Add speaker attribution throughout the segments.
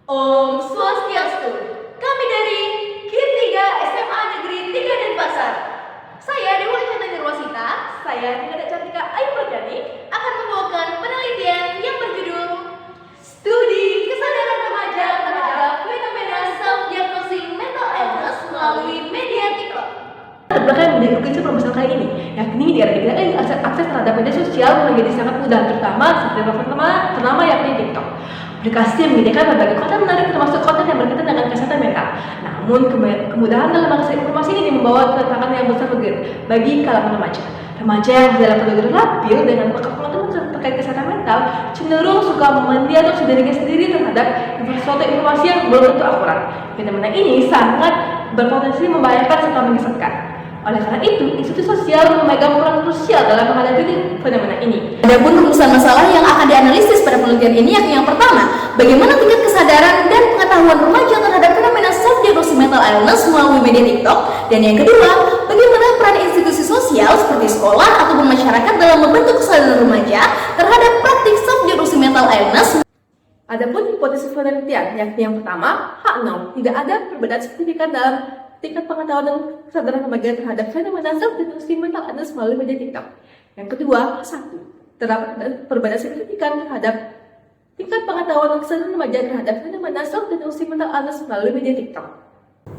Speaker 1: Om Swastiastu. Kami dari KIP 3 SMA Negeri 3 Denpasar. Saya Dewa Chandra Nirwasita, saya Tingkat Cantika Ayu Pradani akan membawakan penelitian yang berjudul Studi Kesadaran Remaja terhadap Fenomena Self-Diagnosis Mental Illness melalui media TikTok.
Speaker 2: Belakang menjadi urgensi permasalahan kali ini, yakni di era digital akses terhadap media sosial menjadi sangat mudah, terutama seperti platform ternama yakni TikTok. Aplikasi yang menyediakan berbagai konten menarik termasuk konten yang berkaitan dengan kesehatan mental. Namun kemudahan dalam mengakses informasi ini membawa tantangan yang besar bagi kalangan remaja. Remaja yang dalam kategori labil dengan pengetahuan terkait kesehatan mental cenderung suka mendiagnosis dirinya sendiri terhadap suatu informasi yang belum tentu akurat. Fenomena ini sangat berpotensi membahayakan serta menyesatkan. Oleh karena itu, institusi sosial memegang peran krusial dalam menghadapi fenomena ini.
Speaker 1: Adapun rumusan masalah yang akan dianalisis pada penelitian ini yakni yang pertama, bagaimana tingkat kesadaran dan pengetahuan remaja terhadap fenomena self-diagnosis mental illness melalui media TikTok, dan yang kedua, bagaimana peran institusi sosial seperti sekolah ataupun masyarakat dalam membentuk kesadaran remaja terhadap praktik self-diagnosis mental illness.
Speaker 2: Adapun hipotesis penelitian yakni yang pertama, H0, tidak ada perbedaan signifikan dalam tingkat pengetahuan dan kesadaran remaja terhadap fenomena self-diagnosis mental illness melalui media TikTok. Yang kedua, H1, terdapat perbedaan signifikan terhadap tingkat pengetahuan dan kesadaran remaja terhadap fenomena self-diagnosis mental illness melalui media TikTok.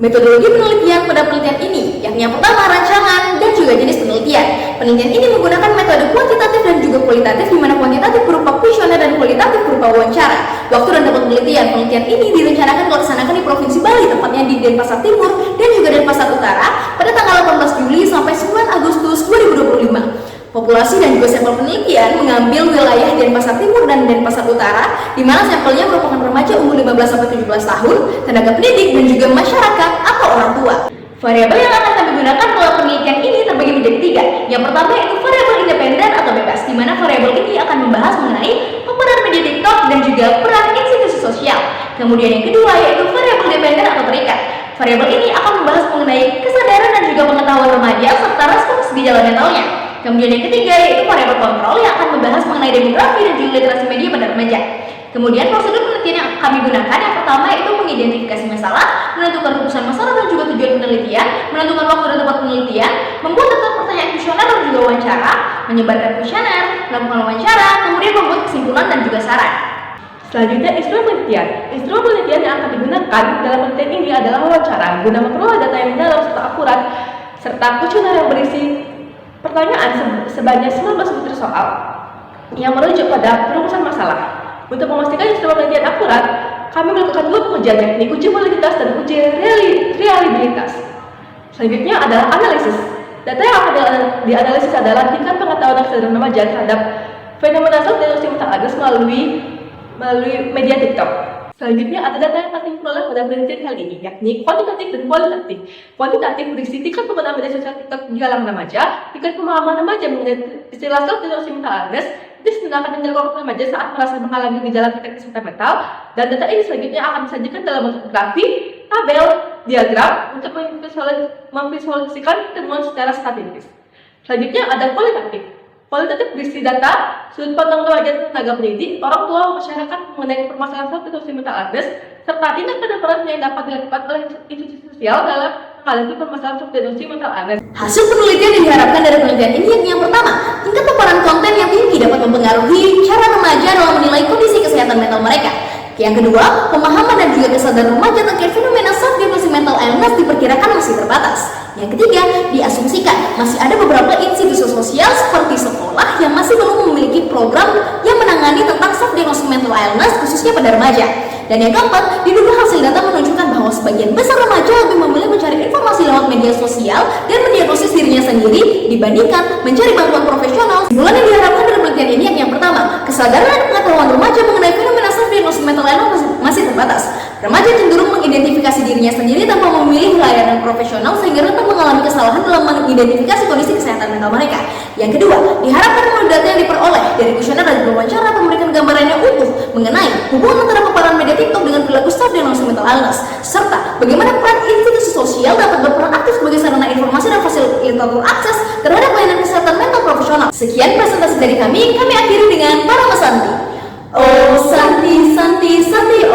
Speaker 1: Metodologi penelitian pada penelitian ini, yakni yang pertama rancangan dan juga jenis penelitian. Penelitian ini menggunakan metode kuantitatif dan juga kualitatif, di mana kuantitatif berupa kuesioner dan kualitatif berupa wawancara. Waktu dan tempat penelitian ini direncanakan dilaksanakan di Provinsi Bali, tepatnya di Denpasar Timur dan juga Denpasar Utara pada tanggal 18 Juli sampai 9 Agustus 2025. Populasi dan juga sampel penelitian mengambil wilayah Denpasar Timur dan Denpasar Utara, di mana sampelnya merupakan remaja umur 15-17 tahun, tenaga pendidik dan juga masyarakat atau orang tua. Variabel yang akan kami gunakan dalam penelitian ini terbagi menjadi 3. Yang pertama yaitu variabel independen atau bebas, di mana variabel ini akan membahas mengenai peran media TikTok dan juga peran institusi sosial. Kemudian yang kedua yaitu variabel dependen atau terikat. Variabel ini akan membahas mengenai kesadaran dan juga pengetahuan remaja serta respons gejala mentalnya. Kemudian yang ketiga yaitu variabel kontrol yang akan membahas mengenai demografi dan juga literasi media pada remaja. Kemudian prosedur penelitian yang kami gunakan yang pertama yaitu mengidentifikasi masalah, menentukan rumusan masalah dan juga tujuan penelitian, menentukan waktu dan tempat penelitian, membuat daftar pertanyaan kuesioner dan juga wawancara, menyebarkan kuesioner, melakukan wawancara, kemudian membuat kesimpulan dan juga saran.
Speaker 2: Selanjutnya, instrumen penelitian. Instrumen penelitian yang akan digunakan dalam penelitian ini adalah wawancara, guna memperoleh data yang mendalam serta akurat, serta kuesioner yang berisi pertanyaan sebanyak 19 butir soal yang merujuk pada perumusan masalah. Untuk memastikan instrumen penelitian akurat, kami melakukan 2 pengujian, yakni uji validitas dan uji reliabilitas. Selanjutnya adalah analisis. Data yang akan dianalisis adalah tingkat pengetahuan dan kesadaran remaja terhadap fenomena self-diagnosis mental illness melalui media TikTok. Selanjutnya ada data yang akan diperoleh pada penelitian kali ini, yakni kuantitatif dan kualitatif. Kuantitatif berisi tingkat penggunaan media sosial TikTok di kalangan remaja, tingkat pemahaman remaja mengenai istilah self-diagnosis mental illness, tindakan yang dilakukan remaja saat merasa mengalami gejala terkait kesehatan mental, dan data ini selanjutnya akan disajikan dalam bentuk grafik, tabel, diagram untuk memvisualisasikan temuan secara statistik. Selanjutnya ada kualitatif. Kualitatif berisi data sudut pandang remaja dan tenaga pendidik, orang tua, masyarakat mengenai permasalahan self-diagnosis mental illness, serta tindakan dan peran yang dapat dilakukan oleh institusi sosial dalam menghadapi permasalahan self-diagnosis mental illness.
Speaker 1: Hasil penelitian yang diharapkan dari penelitian ini yakni yang pertama, tingkat paparan konten yang tinggi dapat mempengaruhi cara remaja dalam menilai kondisi kesehatan mental mereka. Yang kedua, pemahaman dan juga kesadaran remaja terkait fenomena self-diagnosis mental illness diperkirakan masih terbatas. Yang ketiga, diasumsikan masih ada beberapa institusi sosial seperti sekolah yang masih belum memiliki program yang menangani tentang self-diagnosis mental illness khususnya pada remaja. Dan yang keempat, diduga hasil data menunjukkan bahwa sebagian besar remaja lebih memilih mencari informasi lewat media sosial dan mendiagnosis dirinya sendiri dibandingkan mencari bantuan profesional. Kesimpulan yang diharapkan dari penelitian ini yang pertama, kesadaran dan pengetahuan remaja mengenai fenomena self-diagnosis mental illness masih terbatas. Remaja cenderung mengidentifikasi dirinya sendiri tanpa memilih layanan profesional sehingga rentan mengalami kesalahan dalam mengidentifikasi kondisi kesehatan mental mereka. Yang kedua, diharapkan melalui data yang diperoleh dari kuesioner dan wawancara memberikan gambaran yang utuh mengenai hubungan antara paparan media TikTok dengan perilaku self-diagnosis mental illness, serta bagaimana peran institusi sosial dapat berperan aktif sebagai sarana informasi dan fasilitator akses terhadap layanan kesehatan mental profesional. Sekian presentasi dari kami akhiri dengan para Santi. Oh Santi, Santi, Santi, oh.